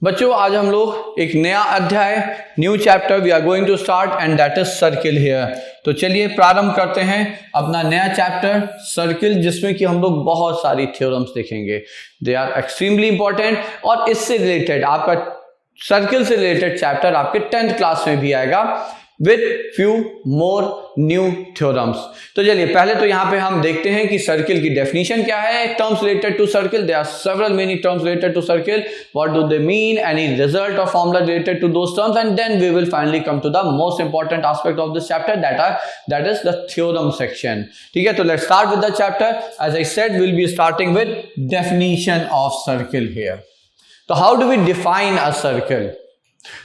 बच्चों आज हम लोग एक नया अध्याय new chapter we are going to start and that is circle here. तो चलिए प्रारंभ करते हैं अपना नया चैप्टर सर्किल, जिसमें कि हम लोग बहुत सारी थ्योरम्स देखेंगे। दे आर एक्सट्रीमली इंपॉर्टेंट और इससे रिलेटेड आपका सर्किल से रिलेटेड चैप्टर आपके 10th क्लास में भी आएगा with few more new theorems। तो चलिए पहले तो यहाँ पे हम देखते हैं कि सर्किल की डेफिनेशन क्या है। Terms related to circle, there are several many terms related to circle, what do they mean, any result or formula related to those terms, and then we will finally come to the most important aspect of this chapter, that is the theorem section। ठीक है, तो let's start with the chapter। as I said, we'll be starting with definition of circle here। तो how do we define a circle?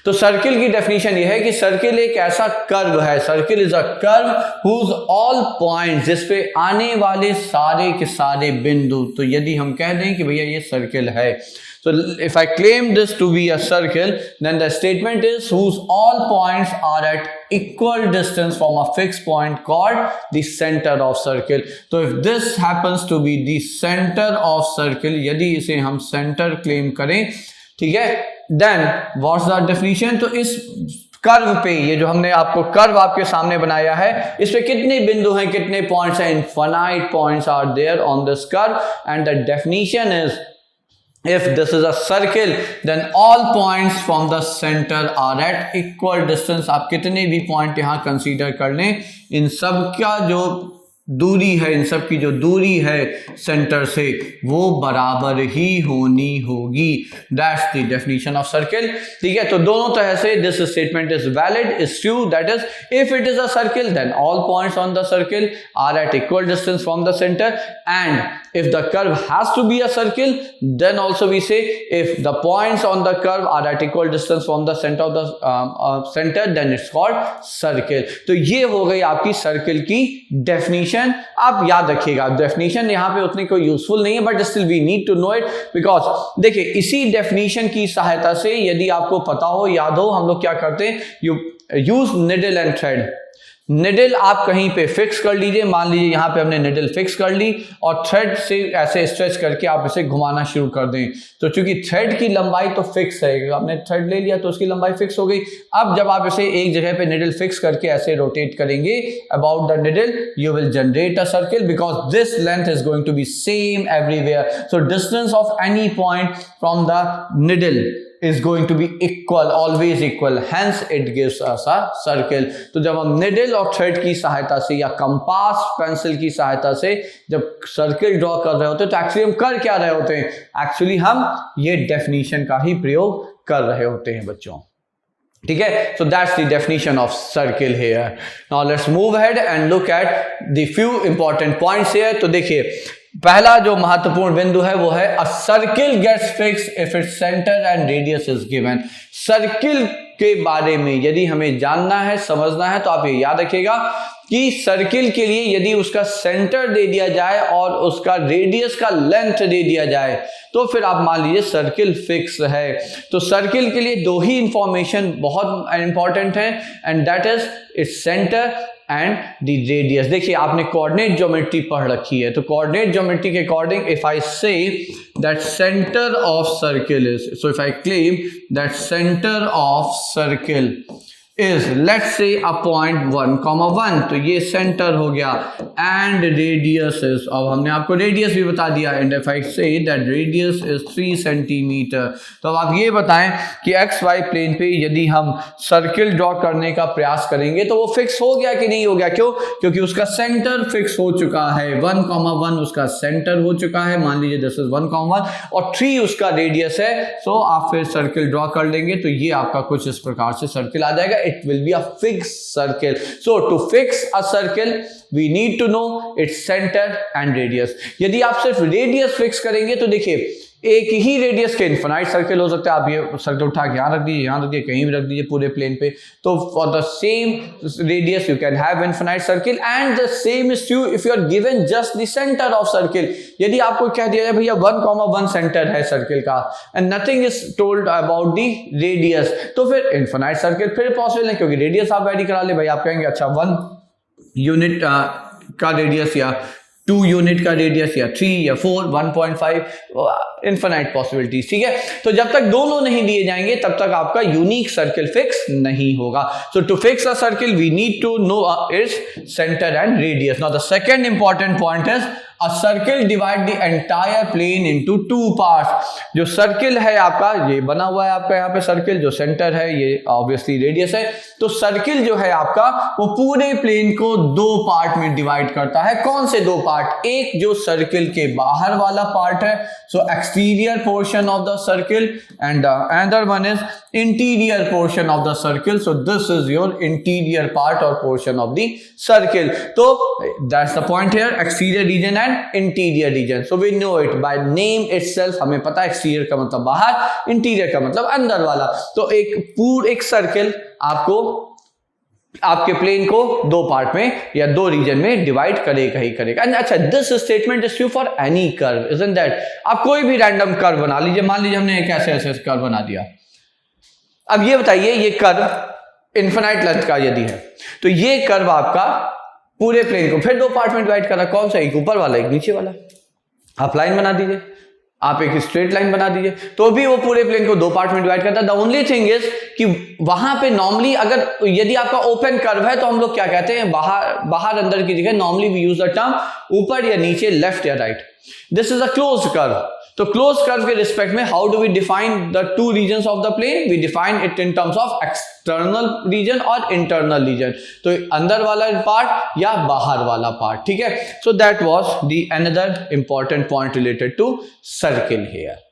तो circle की definition ये है कि circle एक ऐसा कर्व है, circle is a curve whose all points, जिसपे आने वाले सारे के सारे बिंदु। तो यदि हम कह दें कि भैया ये सर्किल है, so if I claim this to be a circle, then the statement is whose all points are at equal distance from a fixed point called the center of circle। तो if this happens to be the center of circle, यदि इसे हम centre claim करें, ठीक है, then what's the definition. तो इस curve पे, ये जो हमने आपको कर्व आपके सामने बनाया है, इस पे कितने बिंदु हैं, कितने पॉइंट्स हैं? Infinite points are there on this curve and the definition is if this is a circle then all points from the center are at equal distance। आप कितने भी पॉइंट यहां कंसीडर कर लें, इन सब का जो दूरी है, इन सब की जो दूरी है सेंटर से, वो बराबर ही होनी होगी। That's the definition of circle. ठीक है, तो दोनों तरह से this statement is valid, is true. That is if it is a circle then all points on the circle are at equal distance from the centre, and if the curve has to be a circle then also we say if the points on the curve are at equal distance from the center of the center then it's called circle। तो ये हो गई आपकी circle की definition. आप याद रखिएगा, definition यहाँ पे उतनी कोई यूजफुल नहीं है, but still we need to know it because देखिए इसी डेफिनेशन की सहायता से, यदि आपको पता हो, याद हो, हम लोग क्या करते हैं, you use needle and thread. Needle आप कहीं पे फिक्स कर लीजिए, मान लीजिए यहाँ पे हमने निडल फिक्स कर ली और थ्रेड से ऐसे स्ट्रेच करके आप इसे घुमाना शुरू कर दें। तो चूंकि थ्रेड की लंबाई तो फिक्स है, आपने थ्रेड ले लिया तो उसकी लंबाई फिक्स हो गई। अब जब आप इसे एक जगह पे निडल फिक्स करके ऐसे रोटेट करेंगे about the needle, you will generate a circle because this length is going to be same everywhere. So distance of any point from the needle is going to be equal, always equal, hence it gives us a circle। तो जब हम needle और thread की सहायता से या compass pencil की सहायता से जब सर्किल ड्रॉ कर रहे होते हैं, तो एक्चुअली हम कर क्या रहे होते हैं? एक्चुअली हम ये डेफिनेशन का ही प्रयोग कर रहे होते हैं बच्चों। ठीक है, so that's the definition of circle here। Now let's move ahead and look at the few important points here। तो देखिए पहला जो महत्वपूर्ण बिंदु है वो है a circle gets fixed if its centre and radius is given. Circle के बारे में यदि हमें जानना है, समझना है, तो आप ये याद रखिएगा कि सर्किल के लिए यदि उसका सेंटर दे दिया जाए और उसका रेडियस का लेंथ दे दिया जाए, तो फिर आप मान लीजिए सर्किल फिक्स है। तो सर्किल के लिए दो ही इंफॉर्मेशन बहुत इंपॉर्टेंट है and that is it's centre and the radius. देखिए आपने कोऑर्डिनेट ज्योमेट्री पढ़ रखी है, तो कोऑर्डिनेट ज्योमेट्री के according if I say that centre of circle is, so if I claim that centre of circle is let's say a point 1,1, तो ये centre हो गया एंड रेडियस इज, अब हमने आपको रेडियस भी बता दिया, and if I say that radius is 3 centimetre. तो अब आप ये बताएं कि एक्स वाई प्लेन पे यदि हम सर्किल ड्रॉ करने का प्रयास करेंगे तो वो फिक्स हो गया कि नहीं हो गया? क्यों? क्योंकि उसका सेंटर फिक्स हो चुका है, 1,1 उसका सेंटर हो चुका है, मान लीजिए दिस इज 1,1 और 3 उसका रेडियस है। सो आप फिर सर्किल ड्रॉ कर लेंगे तो ये आपका कुछ इस प्रकार से सर्किल आ जाएगा। It will be a fixed circle। So to fix a circle we need to know its center and radius। यदि आप सिर्फ रेडियस फिक्स करेंगे तो देखिए एक ही रेडियस के इनफाइनाइट सर्किल हो सकता है। आप ये सर्किल उठा के यहाँ रख दीजिए, यहाँ रख दीजिए, कहीं भी रख दीजिए पूरे प्लेन पे, तो for the same radius you can have infinite circle and the same is true if you are given just the centre of circle. यदि आपको कह दिया जाए भैया 1,1 सेंटर है सर्किल का and nothing is told about the radius, तो फिर इनफाइनाइट सर्किल फिर पॉसिबल है, क्योंकि रेडियस आप वेरी करा ले। भाई आप कहेंगे अच्छा 1 यूनिट का रेडियस या 2 यूनिट का रेडियस या 3 या 4, 1.5, इन्फिनाइट पॉसिबिलिटीज, ठीक है। तो जब तक दोनों नहीं दिए जाएंगे तब तक आपका यूनिक सर्किल फिक्स नहीं होगा। So to fix a circle we need to know its centre and radius. Now the second important point is A circle divide the entire plane into 2 parts। जो सर्किल है आपका, ये बना हुआ है आपका यहाँ पे सर्किल, जो सेंटर है ये ऑब्वियसली रेडियस है। तो सर्किल जो है आपका वो पूरे प्लेन को 2 पार्ट में डिवाइड करता है। कौन से 2 पार्ट? एक जो सर्किल के बाहर वाला पार्ट है, so exterior portion of the circle, and another one is interior portion of the circle. So this is your interior part और पोर्शन ऑफ द सर्किल। तो that's the point here, exterior region and interior region. So we know it by name itself, हमें पता है exterior का मतलब बाहर, interior का मतलब अंदर वाला। तो एक सर्किल आपको आपके प्लेन को 2 पार्ट में या 2 रीजन में डिवाइड करेगा ही करेगा। अच्छा, this statement is true for any curve, isn't that? आप कोई भी रैंडम कर्व बना लीजिए, मान लीजिए हमने एक ऐसे कर्व बना दिया। अब ये बताइए, ये कर्व इन्फिनाइट लेंथ का यदि है तो ये कर्व आपका पूरे प्लेन को फिर 2 पार्ट में डिवाइड करा। कौन सा? एक ऊपर वाला, एक नीचे वाला। आप लाइन बना दीजिए, आप एक स्ट्रेट लाइन बना दीजिए, तो भी वो पूरे प्लेन को 2 पार्ट में डिवाइड करता है। द ओनली थिंग इज कि वहां पे नॉर्मली अगर यदि आपका ओपन कर्व है तो हम लोग क्या कहते हैं, बाहर अंदर की जगह normally we use the term ऊपर या नीचे, लेफ्ट या right. This is a closed curve. तो क्लोज कर्व के रिस्पेक्ट में how do we define the 2 regions of the plane? We define it in terms of external region और internal region. तो अंदर वाला पार्ट या बाहर वाला पार्ट, ठीक है। So that was the another important point related to circle here.